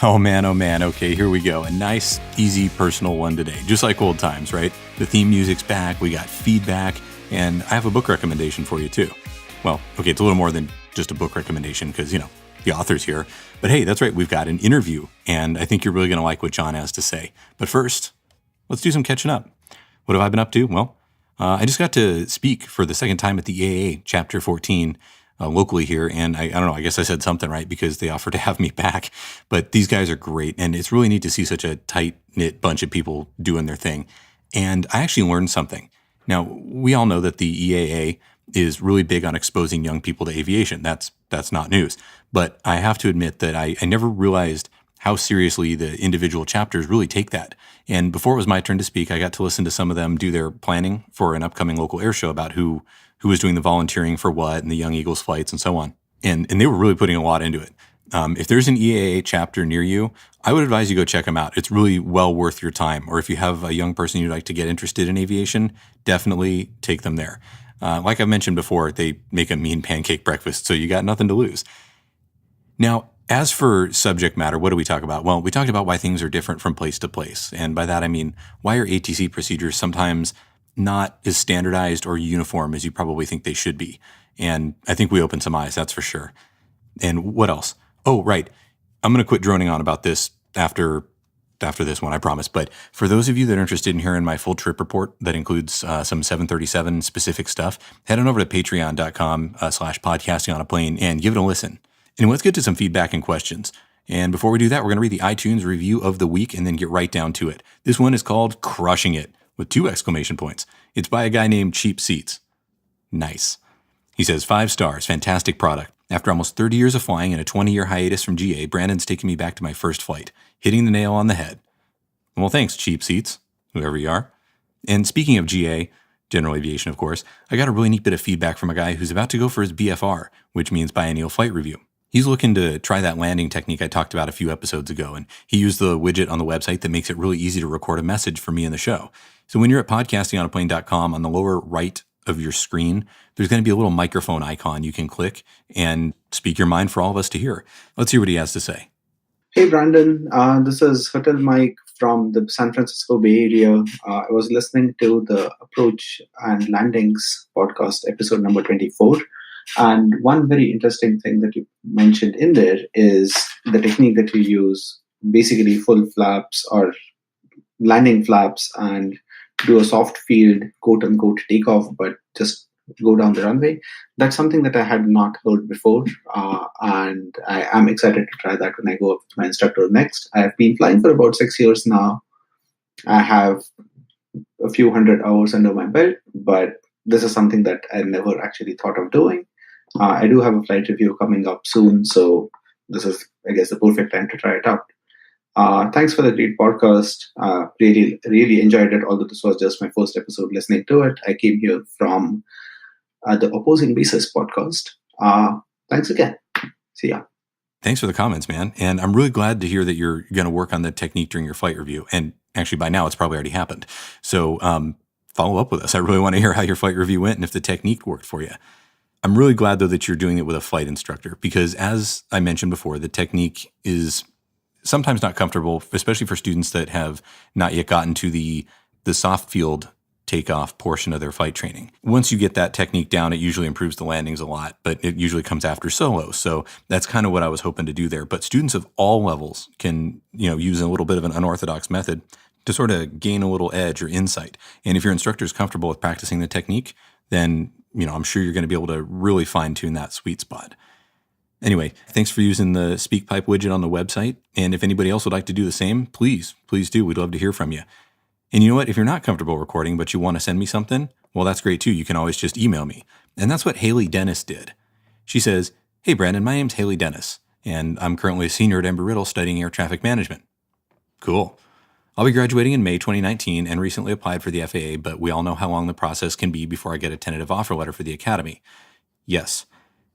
Oh man, oh man. Okay, here we go. A nice, easy, personal one today. Just like old times, right? The theme music's back, we got feedback, and I have a book recommendation for you too. Well, okay, it's a little more than just a book recommendation because, the author's here. But hey, that's right, we've got an interview, and I think you're really going to like what John has to say. But first, let's do some catching up. What have I been up to? Well, I just got to speak for the second time at the EAA Chapter 14 locally here. And I don't know, I guess I said something right because they offered to have me back. But these guys are great. And it's really neat to see such a tight-knit bunch of people doing their thing. And I actually learned something. Now, we all know that the EAA is really big on exposing young people to aviation. That's not news. But I have to admit that I never realized how seriously the individual chapters really take that. And before it was my turn to speak, I got to listen to some of them do their planning for an upcoming local air show about who was doing the volunteering for what and the Young Eagles flights and so on. And they were really putting a lot into it. If there's an EAA chapter near you, I would advise you go check them out. It's really well worth your time. Or if you have a young person you'd like to get interested in aviation, definitely take them there. Like I mentioned before, they make a mean pancake breakfast, so you got nothing to lose. Now, as for subject matter, what do we talk about? Well, we talked about why things are different from place to place. And by that, I mean, why are ATC procedures sometimes not as standardized or uniform as you probably think they should be? And I think we opened some eyes, that's for sure. And what else? Oh, right. I'm going to quit droning on about this after this one, I promise. But for those of you that are interested in hearing my full trip report that includes some 737 specific stuff, head on over to patreon.com/podcasting on a plane and give it a listen. And let's get to some feedback and questions. And before we do that, we're going to read the iTunes review of the week and then get right down to it. This one is called Crushing It with 2 exclamation points. It's by a guy named Cheap Seats. Nice. He says, 5 stars, fantastic product. After almost 30 years of flying and a 20-year hiatus from GA, Brandon's taking me back to my first flight, hitting the nail on the head. Well, thanks, Cheap Seats, whoever you are. And speaking of GA, General Aviation, of course, I got a really neat bit of feedback from a guy who's about to go for his BFR, which means Biennial Flight Review. He's looking to try that landing technique I talked about a few episodes ago, and he used the widget on the website that makes it really easy to record a message for me in the show. So when you're at podcastingonaplane.com, on the lower right of your screen, there's going to be a little microphone icon you can click and speak your mind for all of us to hear. Let's hear what he has to say. Hey, Brandon. This is Hotel Mike from the San Francisco Bay Area. I was listening to the Approach and Landings podcast, episode number 24. And one very interesting thing that you mentioned in there is the technique that you use, basically full flaps or landing flaps, and do a soft field, quote unquote, takeoff, but just go down the runway. That's something that I had not heard before. And I am excited to try that when I go up with my instructor next. I have been flying for about 6 years now. I have a few hundred hours under my belt, but this is something that I never actually thought of doing. I do have a flight review coming up soon, so this is, I guess, the perfect time to try it out. Thanks for the great podcast. Really, really enjoyed it, although this was just my first episode listening to it. I came here from the Opposing Basis podcast. Thanks again. See ya. Thanks for the comments, man. And I'm really glad to hear that you're going to work on the technique during your flight review. And actually, by now, it's probably already happened. So follow up with us. I really want to hear how your flight review went and if the technique worked for you. I'm really glad, though, that you're doing it with a flight instructor because, as I mentioned before, the technique is sometimes not comfortable, especially for students that have not yet gotten to the soft field takeoff portion of their flight training. Once you get that technique down, it usually improves the landings a lot, but it usually comes after solo. So that's kind of what I was hoping to do there. But students of all levels can, use a little bit of an unorthodox method to sort of gain a little edge or insight. And if your instructor is comfortable with practicing the technique, then I'm sure you're going to be able to really fine-tune that sweet spot. Anyway, thanks for using the SpeakPipe widget on the website. And if anybody else would like to do the same, please do. We'd love to hear from you. And you know what? If you're not comfortable recording, but you want to send me something, well, that's great too. You can always just email me. And that's what Haley Dennis did. She says, "Hey, Brandon, my name's Haley Dennis, and I'm currently a senior at Embry-Riddle studying air traffic management." Cool. I'll be graduating in May 2019 and recently applied for the FAA, but we all know how long the process can be before I get a tentative offer letter for the academy. Yes.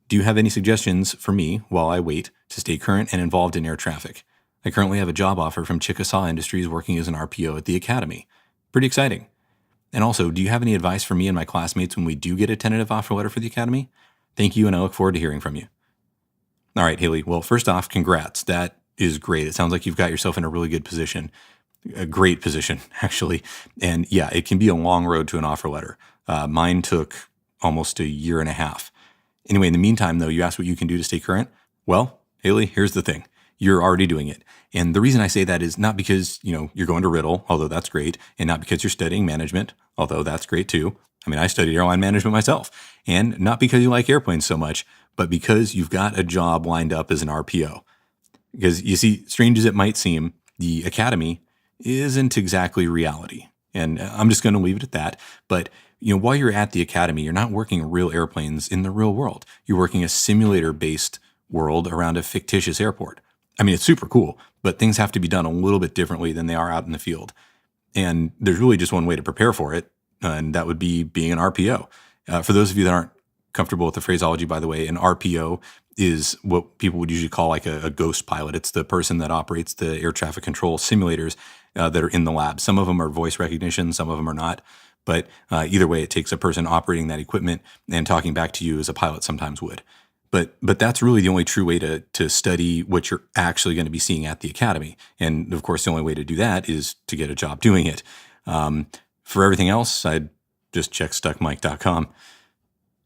Do you have any suggestions for me while I wait to stay current and involved in air traffic? I currently have a job offer from Chickasaw Industries working as an RPO at the academy. Pretty exciting. And also, do you have any advice for me and my classmates when we do get a tentative offer letter for the academy? Thank you, and I look forward to hearing from you. All right, Haley. Well, first off, congrats. That is great. It sounds like you've got yourself in a really good position, a great position, actually. And yeah, it can be a long road to an offer letter. Mine took almost a year and a half. Anyway, in the meantime, though, you asked what you can do to stay current. Well, Haley, here's the thing. You're already doing it. And the reason I say that is not because, you're going to Riddle, although that's great, and not because you're studying management, although that's great too. I mean, I studied airline management myself, and not because you like airplanes so much, but because you've got a job lined up as an RPO. Because you see, strange as it might seem, the academy isn't exactly reality. And I'm just going to leave it at that. But while you're at the academy, you're not working real airplanes in the real world. You're working a simulator-based world around a fictitious airport. I mean, it's super cool, but things have to be done a little bit differently than they are out in the field. And there's really just one way to prepare for it, and that would be being an RPO. For those of you that aren't comfortable with the phraseology, by the way, an RPO is what people would usually call like a ghost pilot. It's the person that operates the air traffic control simulators that are in the lab. Some of them are voice recognition, some of them are not. But either way, it takes a person operating that equipment and talking back to you as a pilot sometimes would. But that's really the only true way to study what you're actually going to be seeing at the academy. And of course, the only way to do that is to get a job doing it. For everything else, I'd just check stuckmike.com.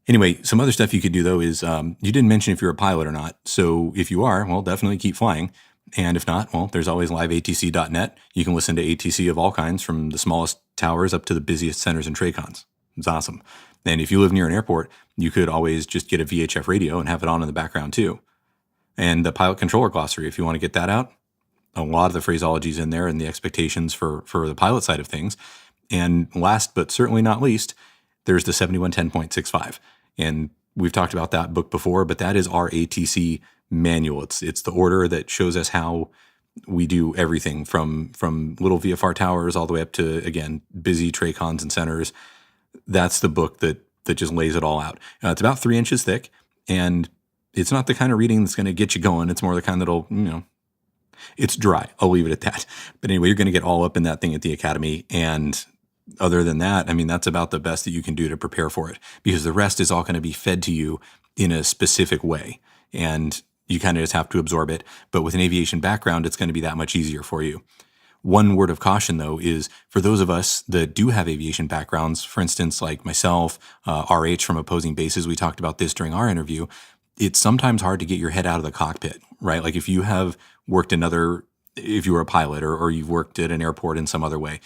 Anyway, some other stuff you could do, though, is you didn't mention if you're a pilot or not. So if you are, well, definitely keep flying. And if not, well, there's always liveatc.net. You can listen to ATC of all kinds, from the smallest towers up to the busiest centers and TRACONs. It's awesome. And if you live near an airport, you could always just get a VHF radio and have it on in the background, too. And the pilot controller glossary, if you want to get that out, a lot of the phraseology is in there and the expectations for the pilot side of things. And last but certainly not least, there's the 7110.65. And we've talked about that book before, but that is our ATC manual. It's the order that shows us how we do everything from little VFR towers all the way up to, again, busy TRACONs and centers. That's the book that just lays it all out. It's about 3 inches thick, and it's not the kind of reading that's going to get you going. It's more the kind that'll, it's dry. I'll leave it at that. But anyway, you're going to get all up in that thing at the academy. And other than that, I mean, that's about the best that you can do to prepare for it, because the rest is all going to be fed to you in a specific way. And you kind of just have to absorb it. But with an aviation background, it's going to be that much easier for you. One word of caution, though, is for those of us that do have aviation backgrounds, for instance, like myself, RH from Opposing Bases, we talked about this during our interview, it's sometimes hard to get your head out of the cockpit, right? Like if you have worked if you were a pilot or you've worked at an airport in some other way,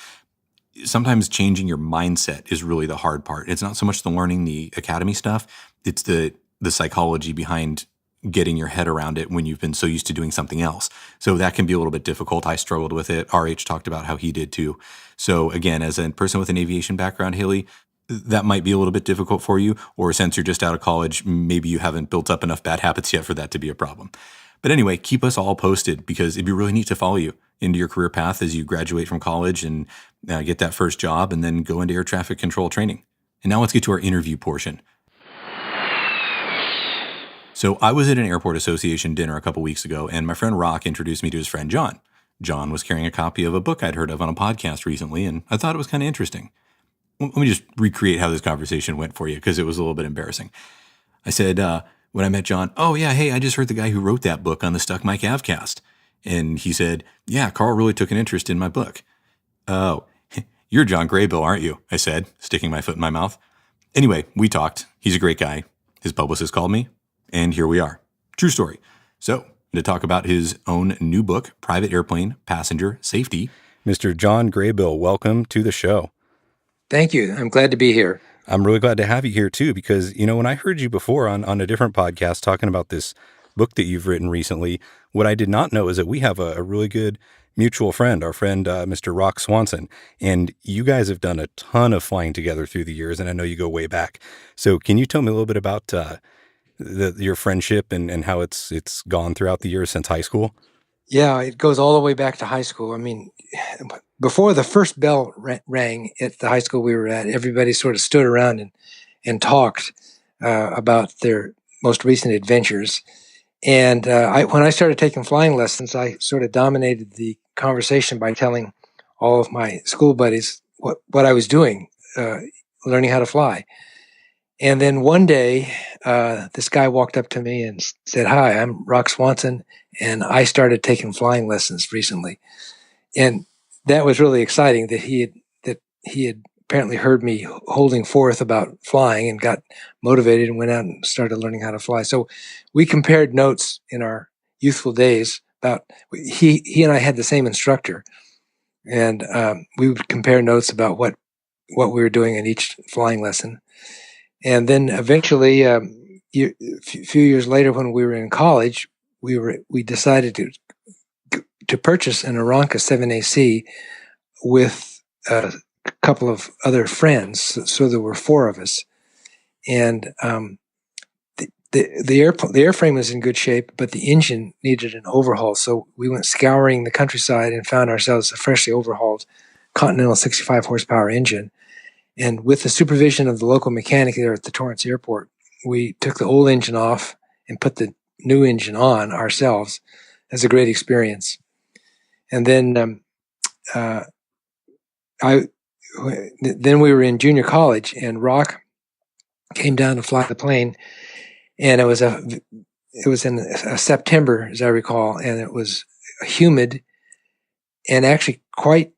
sometimes changing your mindset is really the hard part. It's not so much the learning the academy stuff, it's the psychology behind getting your head around it when you've been so used to doing something else. So that can be a little bit difficult. I struggled with it. RH talked about how he did too. So again, as a person with an aviation background, Haley, that might be a little bit difficult for you, or since you're just out of college, maybe you haven't built up enough bad habits yet for that to be a problem. But anyway, keep us all posted, because it'd be really neat to follow you into your career path as you graduate from college and get that first job and then go into air traffic control training. And now let's get to our interview portion. So I was at an airport association dinner a couple weeks ago, and my friend Rock introduced me to his friend John. John was carrying a copy of a book I'd heard of on a podcast recently, and I thought it was kind of interesting. Let me just recreate how this conversation went for you, because it was a little bit embarrassing. I said, when I met John, "Oh yeah, hey, I just heard the guy who wrote that book on the Stuck Mike Avcast." And he said, "Yeah, Carl really took an interest in my book." "Oh, you're John Graybill, aren't you?" I said, sticking my foot in my mouth. Anyway, we talked. He's a great guy. His publicist called me, and here we are. True story. So, to talk about his own new book, Private Airplane Passenger Safety, Mr. John Graybill, welcome to the show. Thank you. I'm glad to be here. I'm really glad to have you here too, because, when I heard you before on a different podcast talking about this book that you've written recently, what I did not know is that we have a really good mutual friend, our friend, Mr. Rock Swanson, and you guys have done a ton of flying together through the years, and I know you go way back. So can you tell me a little bit about your friendship and how it's gone throughout the years since high school? Yeah, it goes all the way back to high school. I mean, before the first bell rang at the high school we were at, everybody sort of stood around and talked about their most recent adventures. And when I started taking flying lessons, I sort of dominated the conversation by telling all of my school buddies what I was doing, learning how to fly. And then one day, this guy walked up to me and said, "Hi, I'm Rock Swanson, and I started taking flying lessons recently." And that was really exciting that he had apparently heard me holding forth about flying and got motivated and went out and started learning how to fly. So we compared notes in our youthful days about he and I had the same instructor, and we would compare notes about what we were doing in each flying lesson. And then eventually, a few years later, when we were in college, we decided to purchase an Aranca 7AC with a couple of other friends. So there were four of us, and the airframe was in good shape, but the engine needed an overhaul. So we went scouring the countryside and found ourselves a freshly overhauled Continental 65 horsepower engine. And with the supervision of the local mechanic there at the Torrance Airport, we took the old engine off and put the new engine on ourselves. It was a great experience. And then then we were in junior college, and Rock came down to fly the plane, and it was in September, as I recall, and it was humid and actually quite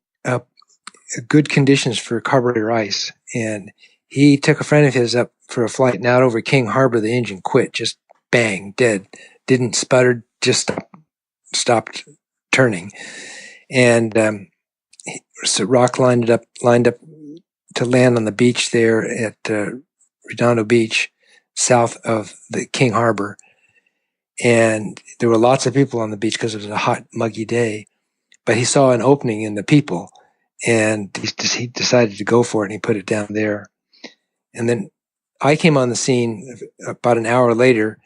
good conditions for carburetor ice. And he took a friend of his up for a flight, and out over King Harbor, the engine quit, just bang, dead. Didn't sputter, just stopped turning. And so Rock lined up to land on the beach there at Redondo Beach, south of the King Harbor. And there were lots of people on the beach because it was a hot, muggy day. But he saw an opening in the people, and he decided to go for it, and he put it down there. And then I came on the scene about an hour later,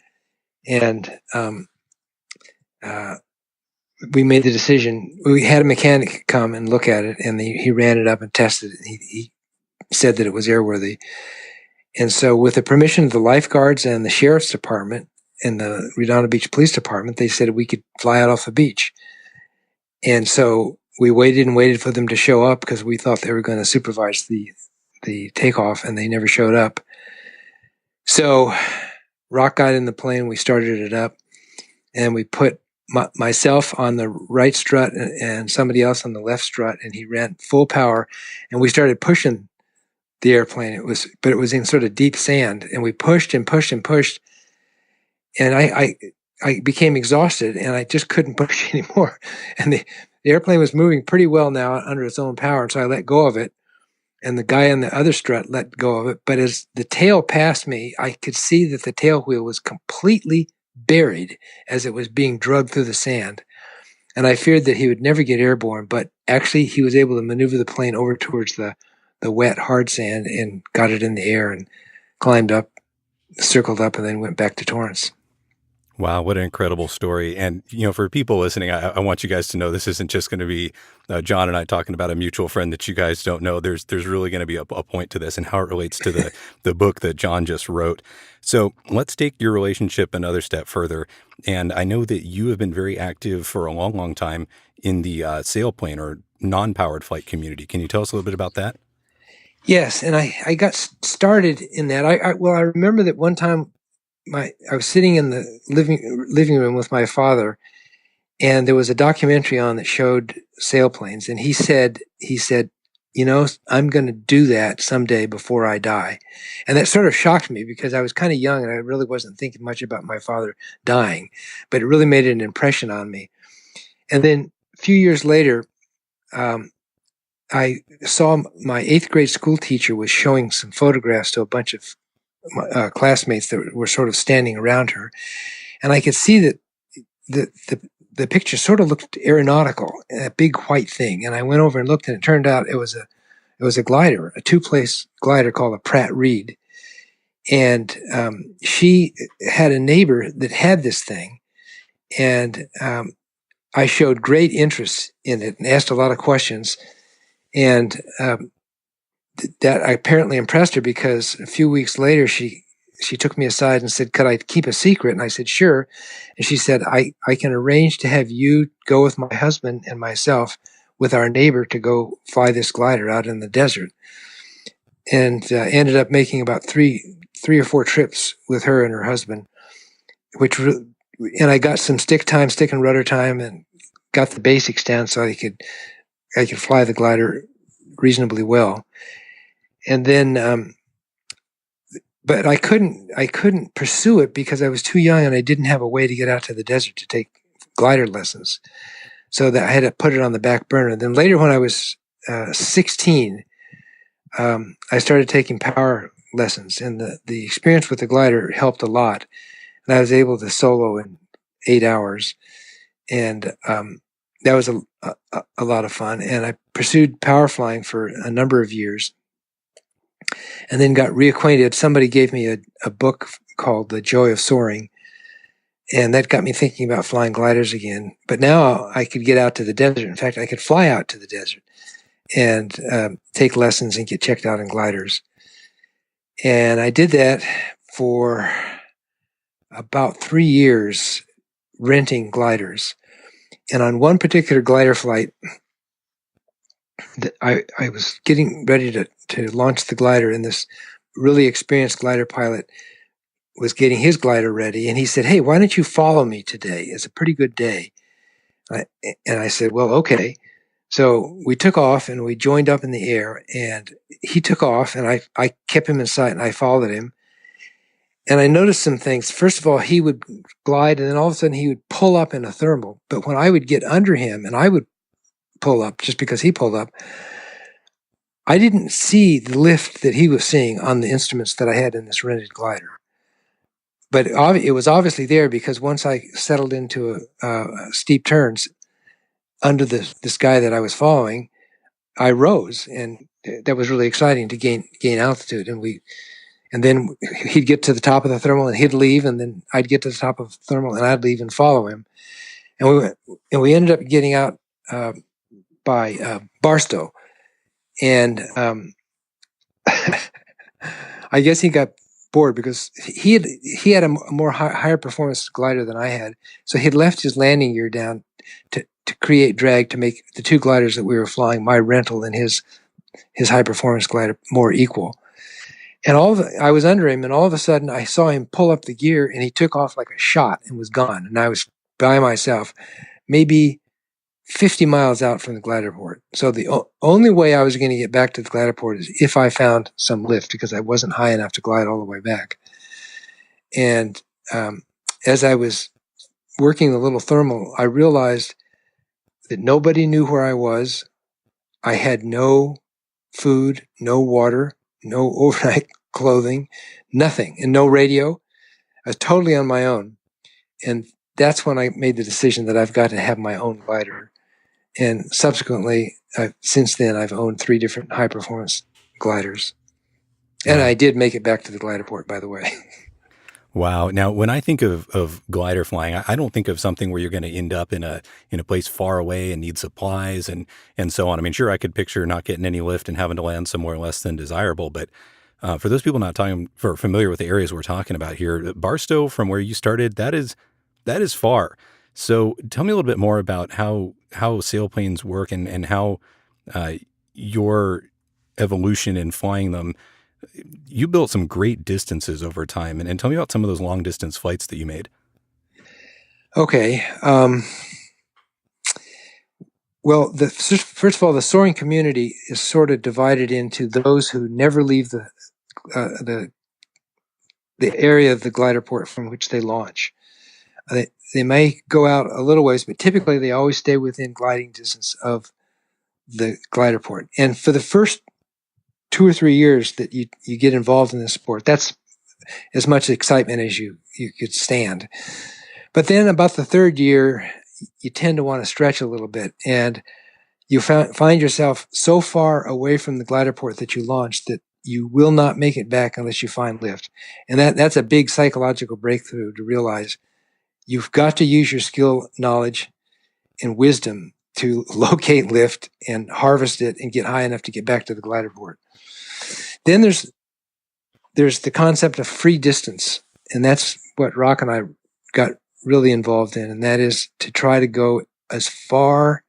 and we made the decision. We had a mechanic come and look at it, and he ran it up and tested it. He said that it was airworthy. And so with the permission of the lifeguards and the sheriff's department and the Redondo Beach Police Department, they said we could fly out off the beach. And so we waited for them to show up because we thought they were going to supervise the takeoff, and they never showed up. So Rock got in the plane, we started it up, and we put myself on the right strut and somebody else on the left strut, and he ran full power, and we started pushing the airplane. It was in sort of deep sand, and we pushed and pushed and pushed, and I became exhausted, and I just couldn't push anymore. And the airplane was moving pretty well now under its own power, and so I let go of it, and the guy on the other strut let go of it. But as the tail passed me, I could see that the tail wheel was completely buried as it was being drugged through the sand. And I feared that he would never get airborne, but actually he was able to maneuver the plane over towards the wet, hard sand and got it in the air and climbed up, circled up, and then went back to Torrance. Wow, what an incredible story. And, for people listening, I want you guys to know this isn't just going to be John and I talking about a mutual friend that you guys don't know. There's really going to be a point to this and how it relates to the book that John just wrote. So let's take your relationship another step further. And I know that you have been very active for a long, long time in the sailplane or non-powered flight community. Can you tell us a little bit about that? Yes, and I got started in that. I remember that one time I was sitting in the living room with my father, and there was a documentary on that showed sailplanes, and he said, I'm going to do that someday before I die. And that sort of shocked me because I was kind of young and I really wasn't thinking much about my father dying, but it really made an impression on me. And then a few years later, I saw my 8th grade school teacher was showing some photographs to a bunch of classmates that were sort of standing around her. And I could see that the picture sort of looked aeronautical, a big white thing. And I went over and looked, and it turned out it was a glider, a 2-place glider called a Pratt Reed. And she had a neighbor that had this thing. And I showed great interest in it and asked a lot of questions. And that apparently impressed her because a few weeks later, she took me aside and said, could I keep a secret? And I said, sure. And she said, I can arrange to have you go with my husband and myself with our neighbor to go fly this glider out in the desert. And ended up making about 3 3 or 4 trips with her and her husband, and I got some stick and rudder time, and got the basics down so I could fly the glider reasonably well. And then, but I couldn't pursue it because I was too young and I didn't have a way to get out to the desert to take glider lessons. So that I had to put it on the back burner. Then later, when I was 16, I started taking power lessons, and the experience with the glider helped a lot. And I was able to solo in 8 hours, and that was a lot of fun. And I pursued power flying for a number of years, and then got reacquainted. Somebody gave me a book called The Joy of Soaring, and that got me thinking about flying gliders again. But now I could get out to the desert. In fact, I could fly out to the desert and take lessons and get checked out in gliders. And I did that for about 3 years, renting gliders. And on one particular glider flight, I was getting ready to launch the glider, and this really experienced glider pilot was getting his glider ready, and he said, "Hey, why don't you follow me today? It's a pretty good day." And I said, "Well, okay." So we took off, and we joined up in the air, and he took off, and I kept him in sight, and I followed him. And I noticed some things. First of all, he would glide, and then all of a sudden he would pull up in a thermal. But when I would get under him and I would pull up just because he pulled up, I didn't see the lift that he was seeing on the instruments that I had in this rented glider. But it was obviously there, because once I settled into steep turns under this guy that I was following, I rose, and that was really exciting to gain altitude. And then he'd get to the top of the thermal and he'd leave, and then I'd get to the top of the thermal and I'd leave and follow him. And we ended up getting out by Barstow, and I guess he got bored because he had a more higher performance glider than I had, so he'd left his landing gear down to create drag to make the two gliders that we were flying, my rental and his high performance glider, more equal. And I was under him, and all of a sudden I saw him pull up the gear, and he took off like a shot and was gone. And I was by myself, maybe 50 miles out from the glider port. So the only way I was going to get back to the glider port is if I found some lift, because I wasn't high enough to glide all the way back. And as I was working the little thermal, I realized that nobody knew where I was. I had no food, no water, no overnight clothing, nothing, and no radio. I was totally on my own. And that's when I made the decision that I've got to have my own glider. And subsequently, since then, I've owned 3 different high-performance gliders. And I did make it back to the glider port, by the way. Wow. Now, when I think of glider flying, I don't think of something where you're going to end up in a place far away and need supplies and so on. I mean, sure, I could picture not getting any lift and having to land somewhere less than desirable. But for those people not familiar with the areas we're talking about here, Barstow, from where you started, that is far. So tell me a little bit more about how sailplanes work and how your evolution in flying them. You built some great distances over time, and tell me about some of those long distance flights that you made. Okay. Well, first of all, the soaring community is sort of divided into those who never leave the area of the glider port from which they launch. They may go out a little ways, but typically they always stay within gliding distance of the glider port. And for the first 2 or 3 years that you get involved in this sport, that's as much excitement as you could stand. But then about the 3rd year, you tend to want to stretch a little bit, and you find yourself so far away from the glider port that you launched that you will not make it back unless you find lift. And that's a big psychological breakthrough, to realize you've got to use your skill, knowledge, and wisdom to locate lift and harvest it and get high enough to get back to the glider port. Then there's the concept of free distance, and that's what Rock and I got really involved in, and that is to try to go as far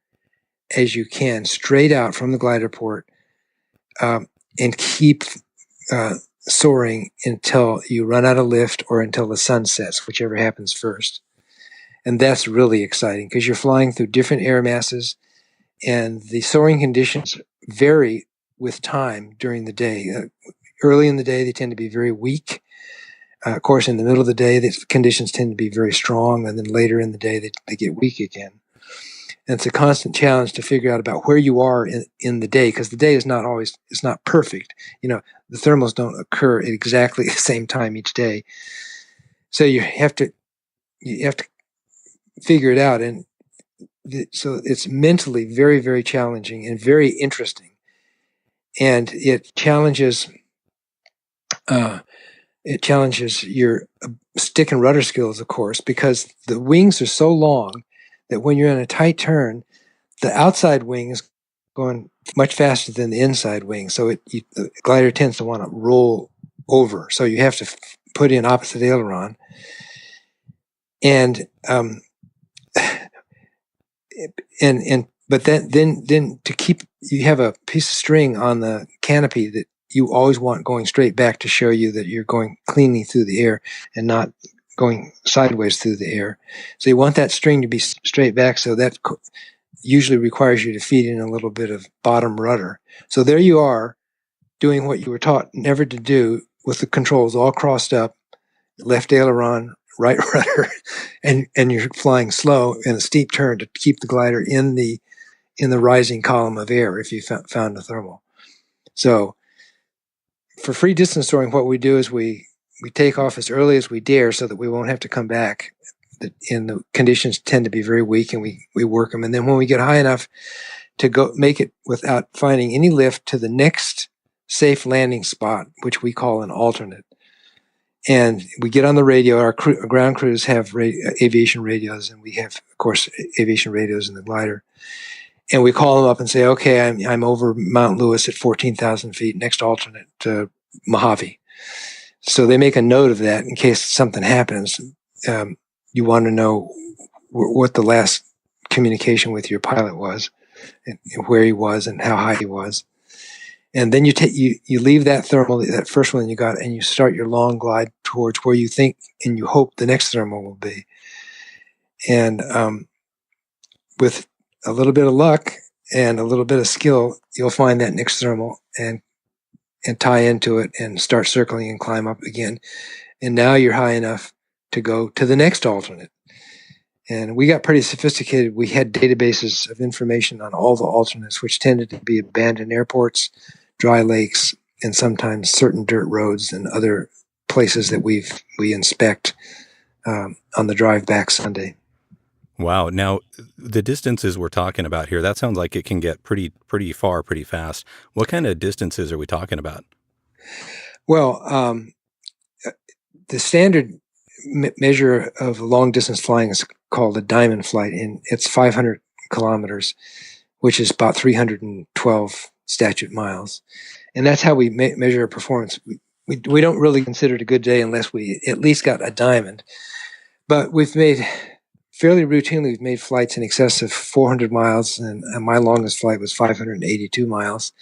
as you can straight out from the glider port, and keep soaring until you run out of lift or until the sun sets, whichever happens first. And that's really exciting because you're flying through different air masses, and the soaring conditions vary with time during the day. Early in the day, they tend to be very weak. Of course, in the middle of the day, the conditions tend to be very strong, and then later in the day, they get weak again. And it's a constant challenge to figure out about where you are in the day, because the day is not always, it's not perfect. The thermals don't occur at exactly the same time each day. So you have to figure it out. And so it's mentally very, very challenging and very interesting. And it challenges your stick and rudder skills, of course, because the wings are so long that when you're in a tight turn, the outside wing is going much faster than the inside wing. So the glider tends to want to roll over. So you have to put in opposite aileron. And but then to keep, you have a piece of string on the canopy that you always want going straight back to show you that you're going cleanly through the air and not going sideways through the air. So you want that string to be straight back, so that usually requires you to feed in a little bit of bottom rudder. So there you are, doing what you were taught never to do, with the controls all crossed up, left aileron, right rudder, and you're flying slow in a steep turn to keep the glider in the rising column of air if you found a thermal. So for free distance soaring, what we do is we take off as early as we dare so that we won't have to come back. And the conditions tend to be very weak, and we work them. And then when we get high enough to go make it without finding any lift to the next safe landing spot, which we call an alternate, and we get on the radio. Our ground crews have aviation radios, and we have, of course, aviation radios in the glider. And we call them up and say, okay, I'm over Mount Lewis at 14,000 feet, next alternate to Mojave. So they make a note of that in case something happens. You want to know what the last communication with your pilot was, and where he was, and how high he was. And then you leave that thermal, that first one you got, and you start your long glide towards where you think and you hope the next thermal will be. And with a little bit of luck and a little bit of skill, you'll find that next thermal and tie into it and start circling and climb up again. And now you're high enough to go to the next alternate. And we got pretty sophisticated. We had databases of information on all the alternates, which tended to be abandoned airports, dry lakes, and sometimes certain dirt roads and other places that we inspect on the drive back Sunday. Wow. Now, the distances we're talking about here, that sounds like it can get pretty far, pretty fast. What kind of distances are we talking about? Well, the standard measure of long distance flying is called a diamond flight, and it's 500 kilometers, which is about 312 statute miles. And that's how we measure our performance. We don't really consider it a good day unless we at least got a diamond. But fairly routinely, we've made flights in excess of 400 miles, and my longest flight was 582 miles.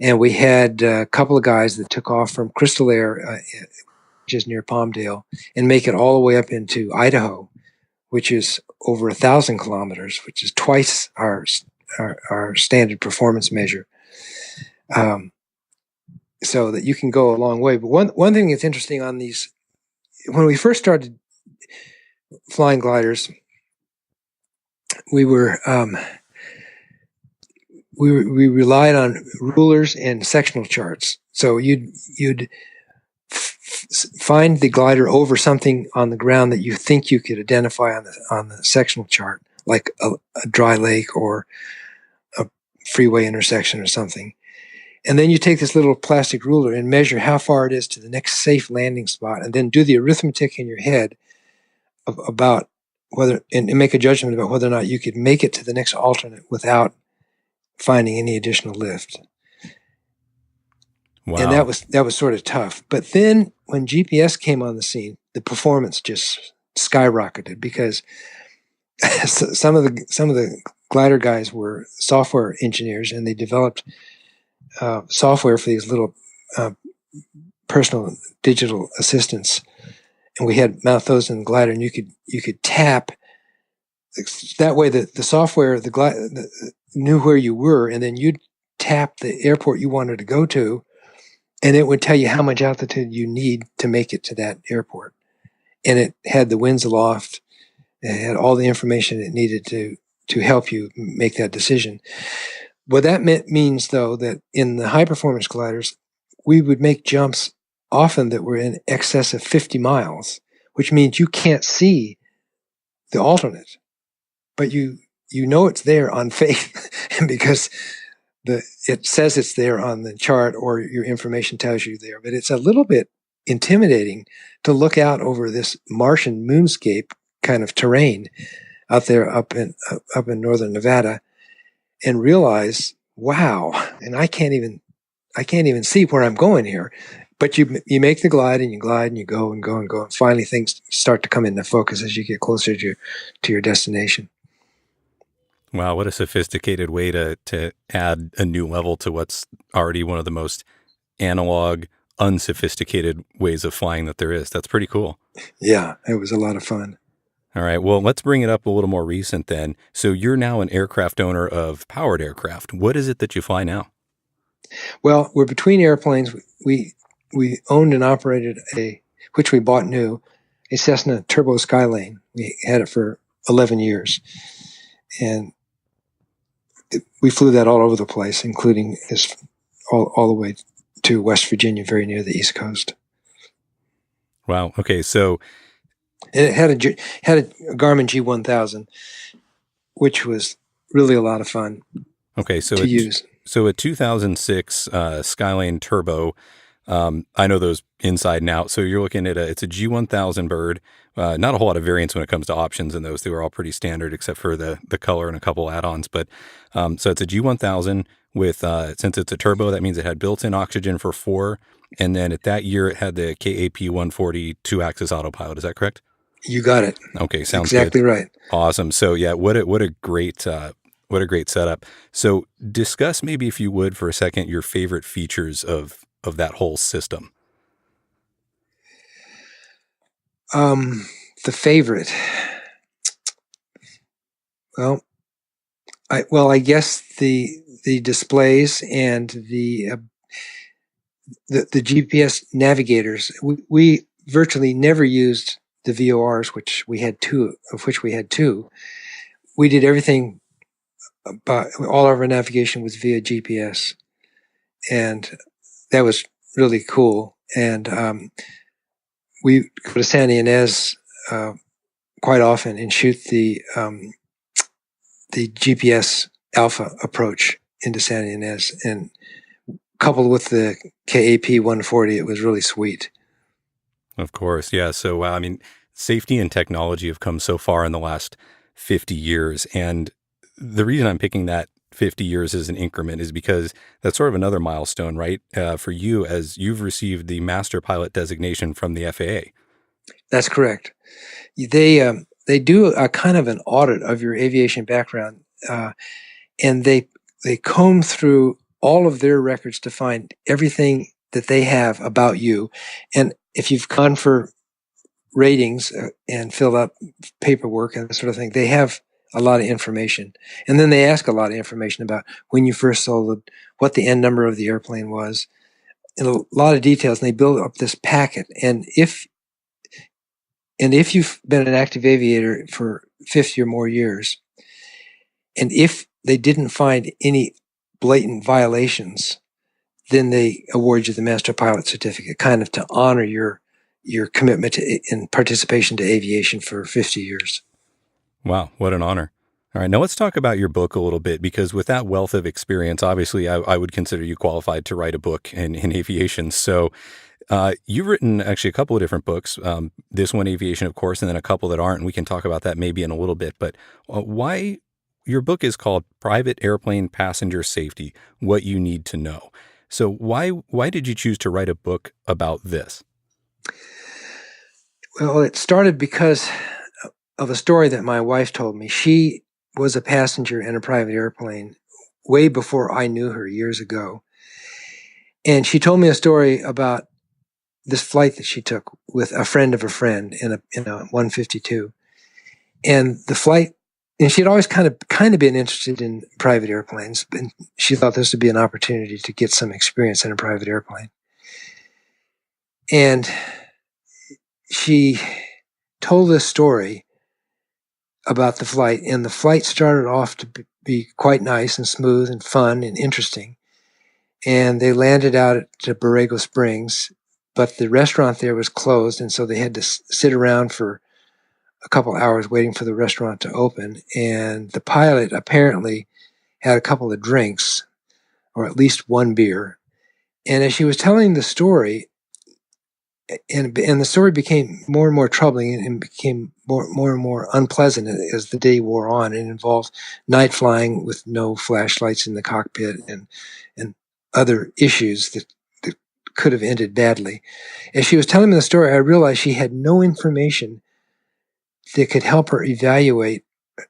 And we had a couple of guys that took off from Crystal Air, which is near Palmdale, and make it all the way up into Idaho, which is over 1,000 kilometers, which is twice our standard performance measure. So that you can go a long way. But one thing that's interesting on these, when we first started flying gliders, we relied on rulers and sectional charts. So you'd find the glider over something on the ground that you think you could identify on the sectional chart, like a dry lake or a freeway intersection or something. And then you take this little plastic ruler and measure how far it is to the next safe landing spot, and then do the arithmetic in your head about whether, and make a judgment about whether or not you could make it to the next alternate without finding any additional lift. Wow. And that was sort of tough. But then when GPS came on the scene, the performance just skyrocketed, because some of the glider guys were software engineers, and they developed software for these little personal digital assistants, and we had mount those in the glider, and you could tap. That way, the software knew where you were, and then you'd tap the airport you wanted to go to, and it would tell you how much altitude you need to make it to that airport. And it had the winds aloft. It had all the information it needed to help you make that decision. What that means, though, that in the high-performance gliders, we would make jumps often that were in excess of 50 miles, which means you can't see the alternate, but you know it's there on faith because it says it's there on the chart or your information tells you there. But it's a little bit intimidating to look out over this Martian moonscape kind of terrain out there up in northern Nevada and realize, wow, and I can't even see where I'm going here. But you make the glide and you go and go and go, and finally things start to come into focus as you get closer to your destination. Wow, what a sophisticated way to add a new level to what's already one of the most analog, unsophisticated ways of flying that there is. That's pretty cool. Yeah, it was a lot of fun. All right, well, let's bring it up a little more recent then. So you're now an aircraft owner of powered aircraft. What is it that you fly now? Well, we're between airplanes. We owned and operated which we bought new, a Cessna Turbo Skylane. We had it for 11 years. And we flew that all over the place, including all the way to West Virginia, very near the East Coast. Wow. Okay. So and it had a Garmin G1000, which was really a lot of fun. Okay. So to use. So a 2006 Skylane Turbo. I know those inside and out. So you're looking at it's a G1000 bird. Not a whole lot of variance when it comes to options in those. They were all pretty standard except for the color and a couple add-ons. But so it's a G1000 with since it's a turbo, that means it had built-in oxygen for 4. And then at that year, it had the KAP 140 2-axis autopilot. Is that correct? You got it. Okay, sounds exactly good. Right. Awesome. So yeah, what a great setup. So discuss maybe, if you would, for a second, your favorite features of that whole system. The favorite. Well, I guess the displays and the GPS navigators. We virtually never used the VORs, which we had two. We did everything. All of our navigation was via GPS, and that was really cool. And we go to Santa Ynez quite often and shoot the GPS alpha approach into Santa Ynez, and coupled with the KAP 140, it was really sweet. Of course, yeah. So wow, I mean, safety and technology have come so far in the last 50 years, and the reason I'm picking that 50 years as an increment is because that's sort of another milestone, right? For you, as you've received the master pilot designation from the FAA. That's correct. They do a kind of an audit of your aviation background, and they comb through all of their records to find everything that they have about you. And if you've gone for ratings and filled out paperwork and that sort of thing, they have a lot of information. And then they ask a lot of information about when you first sold it, what the end number of the airplane was, and a lot of details. And they build up this packet. And if you've been an active aviator for 50 or more years, and if they didn't find any blatant violations, then they award you the master pilot certificate, kind of to honor your commitment and participation to aviation for 50 years. Wow, what an honor. All right, now let's talk about your book a little bit, because with that wealth of experience, obviously I would consider you qualified to write a book in aviation. So you've written actually a couple of different books, this one, Aviation, of course, and then a couple that aren't, and we can talk about that maybe in a little bit. But why your book is called Private Airplane Passenger Safety, What You Need to Know. So why did you choose to write a book about this? Well, it started because of a story that my wife told me. She was a passenger in a private airplane way before I knew her years ago. And she told me a story about this flight that she took with a friend of a friend in a 152, and the flight. And she had always kind of been interested in private airplanes, and she thought this would be an opportunity to get some experience in a private airplane. And she told this story about the flight, and the flight started off to be quite nice and smooth and fun and interesting. And they landed out at Borrego Springs, but the restaurant there was closed, and so they had to sit around for a couple hours waiting for the restaurant to open. And the pilot apparently had a couple of drinks, or at least one beer. And as she was telling the story, and the story became more and more troubling and became more and more unpleasant as the day wore on. It involved night flying with no flashlights in the cockpit and other issues that could have ended badly. As she was telling me the story, I realized she had no information that could help her evaluate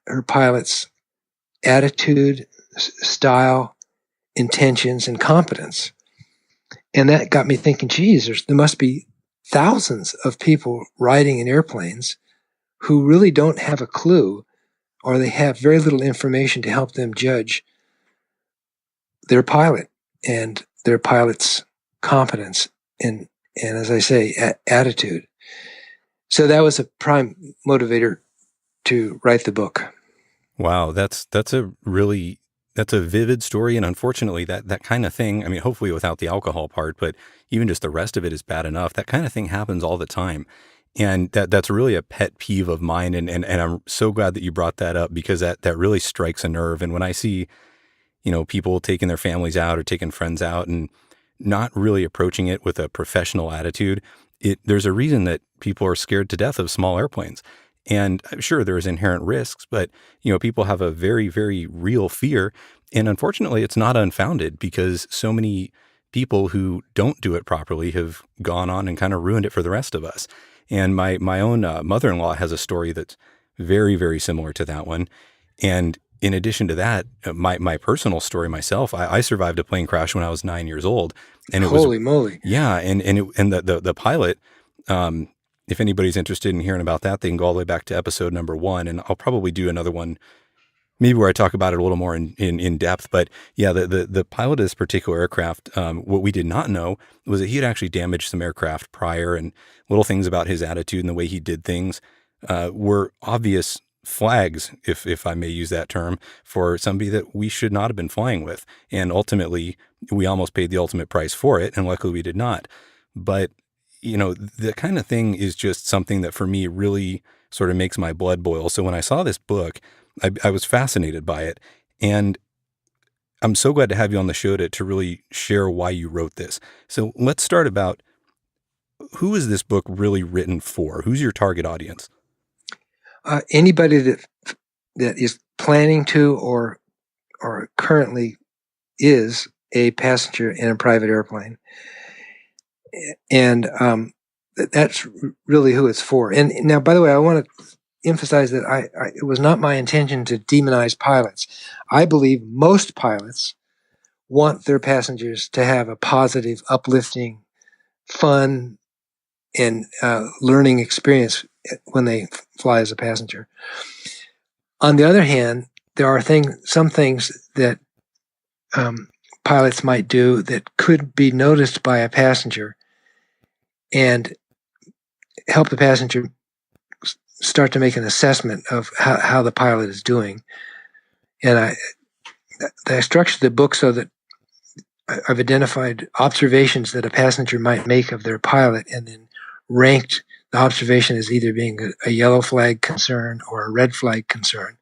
her pilot's attitude, style, intentions, and competence. And that got me thinking, geez, there must be thousands of people riding in airplanes who really don't have a clue, or they have very little information to help them judge their pilot and their pilot's competence and as I say, attitude. So that was a prime motivator to write the book. Wow, that's a vivid story, and unfortunately, that kind of thing. I mean, hopefully without the alcohol part, but even just the rest of it is bad enough. That kind of thing happens all the time, and that's really a pet peeve of mine. And I'm so glad that you brought that up, because that really strikes a nerve. And when I see, people taking their families out or taking friends out and not really approaching it with a professional attitude, there's a reason that people are scared to death of small airplanes. And sure, there's inherent risks, but people have a very, very real fear. And unfortunately, it's not unfounded, because so many people who don't do it properly have gone on and kind of ruined it for the rest of us. And my own mother-in-law has a story that's very, very similar to that one. And in addition to that, my personal story myself, I survived a plane crash when I was 9 years old, and Holy moly! Yeah, and the pilot. If anybody's interested in hearing about that, they can go all the way back to episode number 1, and I'll probably do another one, maybe where I talk about it a little more in depth. But yeah, the pilot of this particular aircraft, what we did not know was that he had actually damaged some aircraft prior, and little things about his attitude and the way he did things were obvious flags, if I may use that term, for somebody that we should not have been flying with. And ultimately, we almost paid the ultimate price for it, and luckily we did not. But the kind of thing is just something that for me really sort of makes my blood boil. So when I saw this book, I was fascinated by it. And I'm so glad to have you on the show to really share why you wrote this. So let's start about, who is this book really written for? Who's your target audience? Anybody that is planning to or currently is a passenger in a private airplane. And that's really who it's for. And now, by the way, I want to emphasize that it was not my intention to demonize pilots. I believe most pilots want their passengers to have a positive, uplifting, fun, and learning experience when they fly as a passenger. On the other hand, there are some things that pilots might do that could be noticed by a passenger and help the passenger start to make an assessment of how the pilot is doing. And I structured the book so that I've identified observations that a passenger might make of their pilot, and then ranked the observation as either being a yellow flag concern or a red flag concern.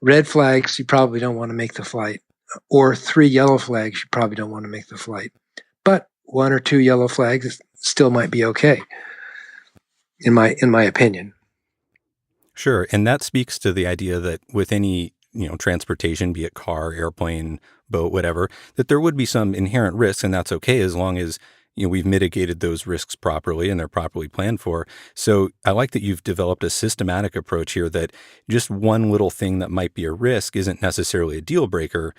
Red flags, you probably don't want to make the flight, or 3 yellow flags, you probably don't want to make the flight. But 1 or 2 yellow flags still might be okay, in my opinion. Sure, and that speaks to the idea that with any transportation, be it car, airplane, boat, whatever, that there would be some inherent risks, and that's okay as long as we've mitigated those risks properly and they're properly planned for. So I like that you've developed a systematic approach here, that just one little thing that might be a risk isn't necessarily a deal breaker.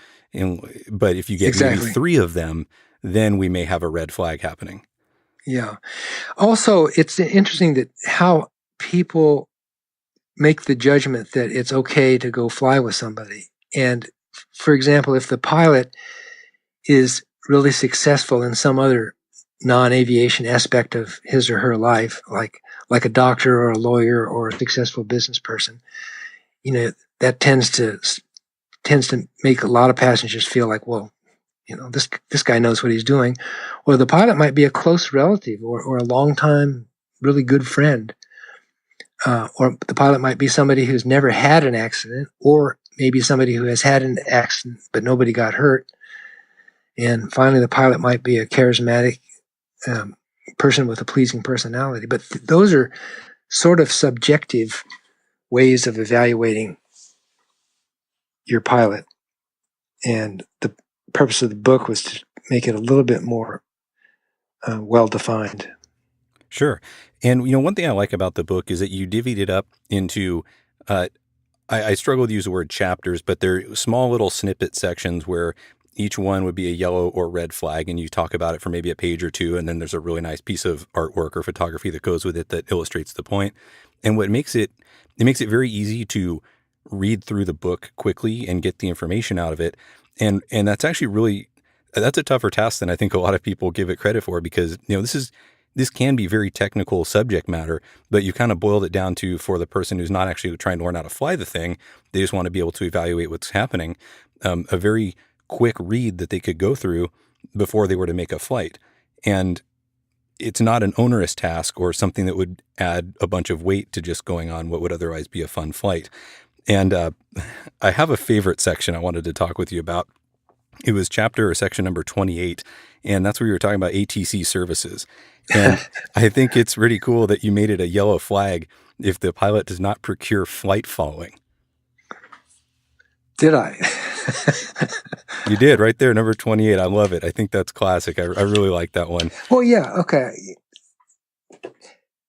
But if you get maybe 3 of them, then we may have a red flag happening. Yeah. Also, it's interesting that how people make the judgment that it's okay to go fly with somebody. And for example, if the pilot is really successful in some other non-aviation aspect of his or her life, like a doctor or a lawyer or a successful business person, that tends to make a lot of passengers feel like, well, this guy knows what he's doing. Or the pilot might be a close relative or a longtime really good friend. Or the pilot might be somebody who's never had an accident, or maybe somebody who has had an accident but nobody got hurt. And finally, the pilot might be a charismatic person with a pleasing personality. But those are sort of subjective ways of evaluating your pilot. And the purpose of the book was to make it a little bit more well-defined. Sure. And, one thing I like about the book is that you divvied it up into, I struggle to use the word chapters, but they're small little snippet sections where each one would be a yellow or red flag, and you talk about it for maybe a page or two, and then there's a really nice piece of artwork or photography that goes with it that illustrates the point. And what makes it very easy to read through the book quickly and get the information out of it. And that's actually that's a tougher task than I think a lot of people give it credit for, because, this can be very technical subject matter, but you kind of boiled it down to, for the person who's not actually trying to learn how to fly the thing, they just want to be able to evaluate what's happening, a very quick read that they could go through before they were to make a flight. And it's not an onerous task or something that would add a bunch of weight to just going on what would otherwise be a fun flight. And I have a favorite section I wanted to talk with you about. It was chapter or section number 28, and that's where you were talking about ATC services. And I think it's pretty cool that you made it a yellow flag if the pilot does not procure flight following. Did I? You did, right there, number 28. I love it. I think that's classic. I really like that one. Well, yeah, okay.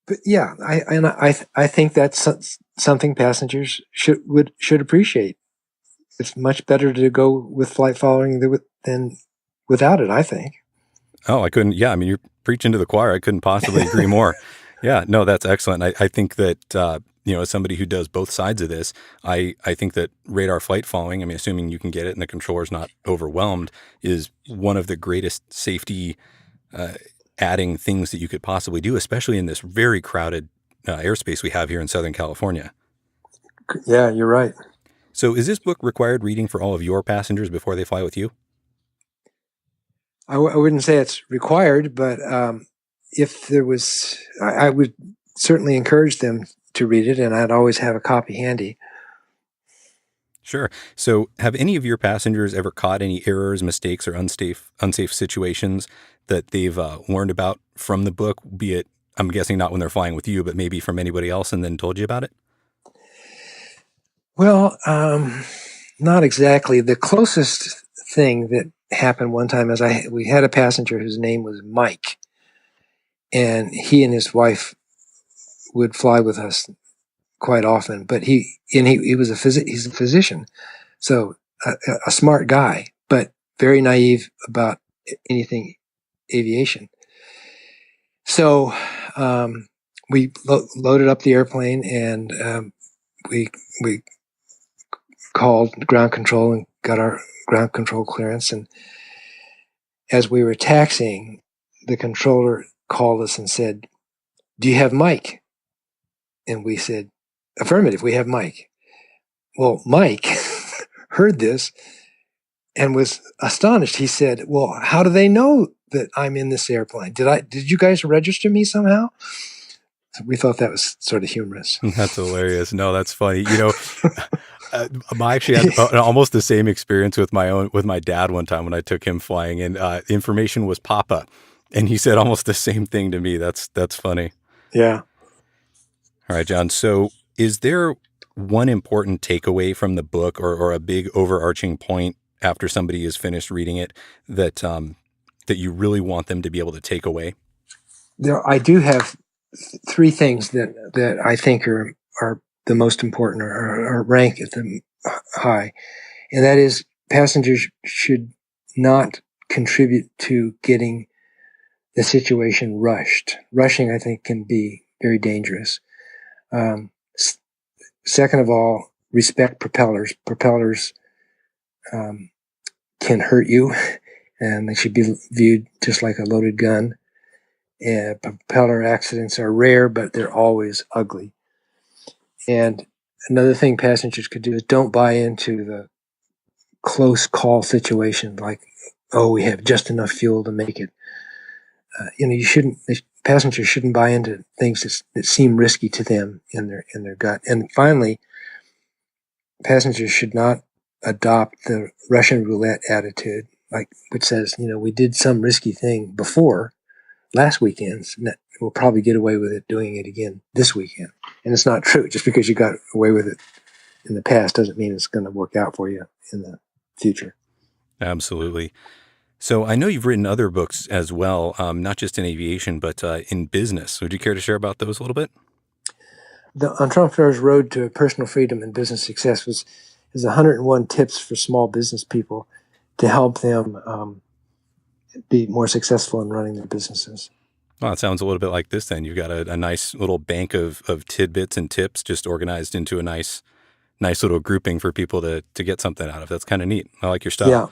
But yeah, I think that's something passengers should appreciate. It's much better to go with flight following than without it, I think. Oh, I couldn't. Yeah, I mean, you're preaching to the choir. I couldn't possibly agree more. Yeah, no, that's excellent. I think that, as somebody who does both sides of this, I think that radar flight following, I mean, assuming you can get it and the controller's not overwhelmed, is one of the greatest safety adding things that you could possibly do, especially in this very crowded airspace we have here in Southern California. Yeah, you're right. So is this book required reading for all of your passengers before they fly with you? I wouldn't say it's required, but if there was, I would certainly encourage them to read it, and I'd always have a copy handy. Sure. So have any of your passengers ever caught any errors, mistakes, or unsafe situations that they've learned about from the book, be it, I'm guessing not when they're flying with you, but maybe from anybody else, and then told you about it? Well, not exactly. The closest thing that happened one time is we had a passenger whose name was Mike, and he and his wife would fly with us quite often. But he was he's a physician, so a smart guy, but very naive about anything aviation. So we loaded up the airplane, and we called ground control and got our ground control clearance. And as we were taxiing, the controller called us and said, "Do you have Mike?" And we said, "Affirmative, we have Mike." Well, Mike heard this and was astonished. He said, "Well, how do they know that I'm in this airplane? Did you guys register me somehow?" So we thought that was sort of humorous. That's hilarious. No, that's funny. I actually had almost the same experience with my dad one time when I took him flying, and the information was Papa, and he said almost the same thing to me. That's funny. Yeah. All right, John. So is there one important takeaway from the book or a big overarching point after somebody has finished reading it that that you really want them to be able to take away? I do have three things that I think are the most important or rank at the high. And that is, passengers should not contribute to getting the situation rushed. Rushing, I think, can be very dangerous. Second of all, respect propellers. Propellers can hurt you, and they should be viewed just like a loaded gun. And propeller accidents are rare, but they're always ugly. And another thing passengers could do is don't buy into the close call situation, like, oh, we have just enough fuel to make it. Passengers shouldn't buy into things that seem risky to them in their gut. And finally, passengers should not adopt the Russian roulette attitude, which says, we did some risky thing before last weekend. We'll probably get away with it doing it again this weekend. And it's not true. Just because you got away with it in the past doesn't mean it's going to work out for you in the future. Absolutely. So I know you've written other books as well, not just in aviation, but in business. Would you care to share about those a little bit? The Entrepreneur's Road to Personal Freedom and Business Success is 101 tips for small business people to help them be more successful in running their businesses. Well, it sounds a little bit like this then. You've got a nice little bank of tidbits and tips just organized into a nice little grouping for people to get something out of. That's kind of neat. I like your style. Yeah.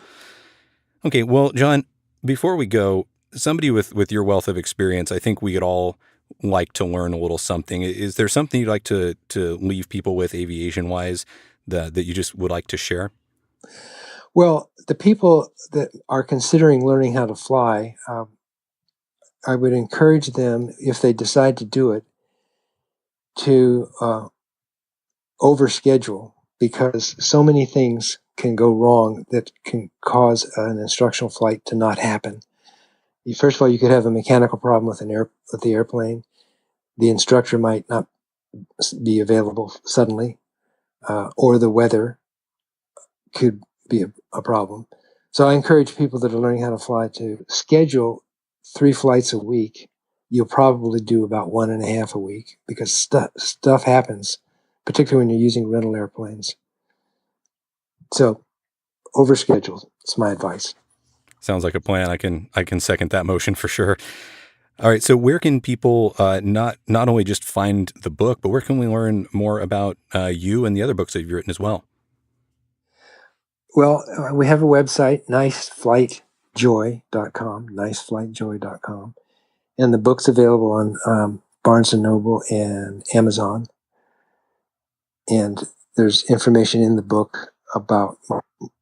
Okay, well, John, before we go, somebody with your wealth of experience, I think we could all like to learn a little something. Is there something you'd like to leave people with aviation-wise that you just would like to share? Well, the people that are considering learning how to fly, I would encourage them, if they decide to do it, to overschedule, because so many things can go wrong that can cause an instructional flight to not happen. First of all, you could have a mechanical problem with the airplane. The instructor might not be available suddenly, or the weather could be a problem. So I encourage people that are learning how to fly to schedule 3 flights a week. You'll probably do about 1.5 a week, because stuff happens, particularly when you're using rental airplanes. So overschedule. It's my advice. Sounds like a plan. I can second that motion for sure. All right. So where can people not only just find the book, but where can we learn more about you and the other books that you've written as well? Well, we have a website, niceflightjoy.com, niceflightjoy.com. And the book's available on Barnes & Noble and Amazon. And there's information in the book about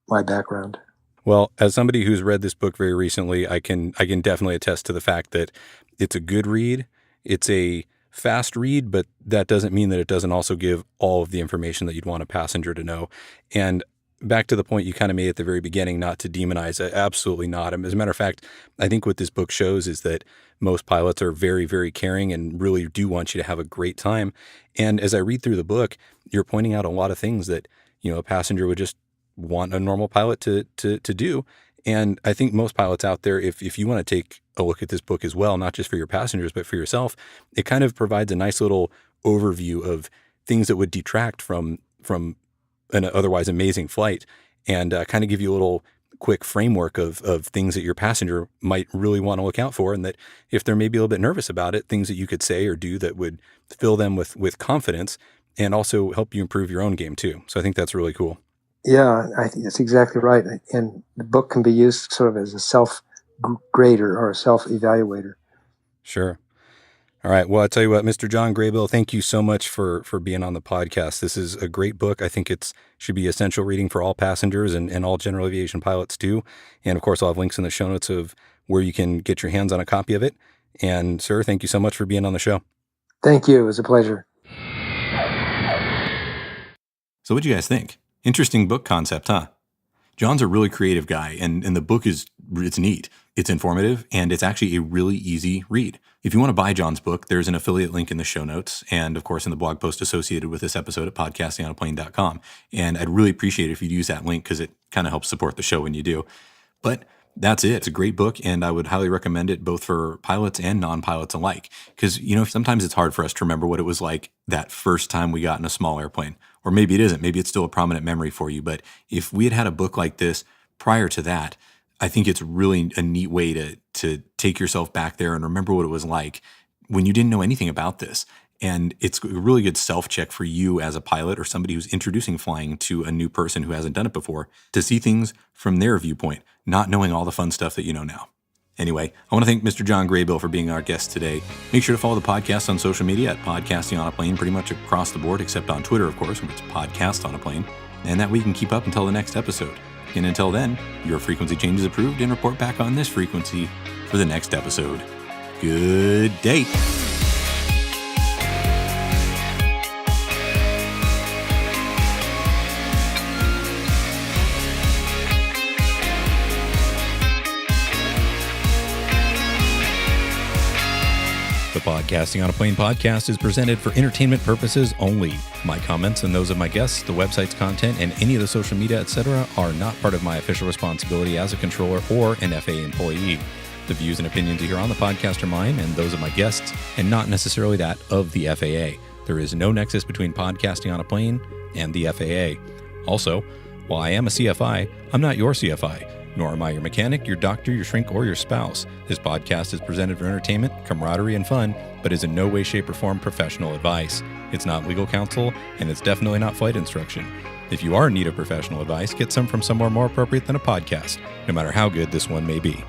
my background. Well, as somebody who's read this book very recently, I can definitely attest to the fact that it's a good read. It's a fast read, but that doesn't mean that it doesn't also give all of the information that you'd want a passenger to know. And back to the point you kind of made at the very beginning, not to demonize it, absolutely not. As a matter of fact, I think what this book shows is that most pilots are very, very caring and really do want you to have a great time. And as I read through the book, you're pointing out a lot of things that, a passenger would just want a normal pilot to do. And I think most pilots out there, if you want to take a look at this book as well, not just for your passengers, but for yourself, it kind of provides a nice little overview of things that would detract from an otherwise amazing flight, and kind of give you a little quick framework of things that your passenger might really want to look out for. And that if they're maybe a little bit nervous about it, things that you could say or do that would fill them with confidence and also help you improve your own game too. So I think that's really cool. Yeah, I think that's exactly right. And the book can be used sort of as a self-grader or a self-evaluator. Sure. All right. Well, I'll tell you what, Mr. John Graybill, thank you so much for being on the podcast. This is a great book. I think it should be essential reading for all passengers and all general aviation pilots too. And of course, I'll have links in the show notes of where you can get your hands on a copy of it. And sir, thank you so much for being on the show. Thank you. It was a pleasure. So what'd you guys think? Interesting book concept, huh? John's a really creative guy, and the book it's neat. It's informative, and it's actually a really easy read. If you want to buy John's book, there's an affiliate link in the show notes, and of course in the blog post associated with this episode at podcastingonaplane.com. And I'd really appreciate it if you'd use that link, because it kind of helps support the show when you do. But that's it. It's a great book, and I would highly recommend it both for pilots and non-pilots alike. Because, sometimes it's hard for us to remember what it was like that first time we got in a small airplane. Or maybe it isn't. Maybe it's still a prominent memory for you. But if we had a book like this prior to that, I think it's really a neat way to take yourself back there and remember what it was like when you didn't know anything about this. And it's a really good self-check for you as a pilot or somebody who's introducing flying to a new person who hasn't done it before to see things from their viewpoint, not knowing all the fun stuff that you know now. Anyway, I want to thank Mr. John Graybill for being our guest today. Make sure to follow the podcast on social media at Podcasting on a Plane, pretty much across the board, except on Twitter, of course, where it's Podcast on a Plane. And that way you can keep up until the next episode. And until then, your frequency change is approved and report back on this frequency for the next episode. Good day. The Podcasting on a Plane podcast is presented for entertainment purposes only. My comments and those of my guests, the website's content, and any of the social media, etc. are not part of my official responsibility as a controller or an FAA employee. The views and opinions you hear on the podcast are mine and those of my guests, and not necessarily that of the FAA. There is no nexus between Podcasting on a Plane and the FAA. Also, while I am a CFI, I'm not your CFI. Nor am I your mechanic, your doctor, your shrink, or your spouse. This podcast is presented for entertainment, camaraderie, and fun, but is in no way, shape, or form professional advice. It's not legal counsel, and it's definitely not flight instruction. If you are in need of professional advice, get some from somewhere more appropriate than a podcast, no matter how good this one may be.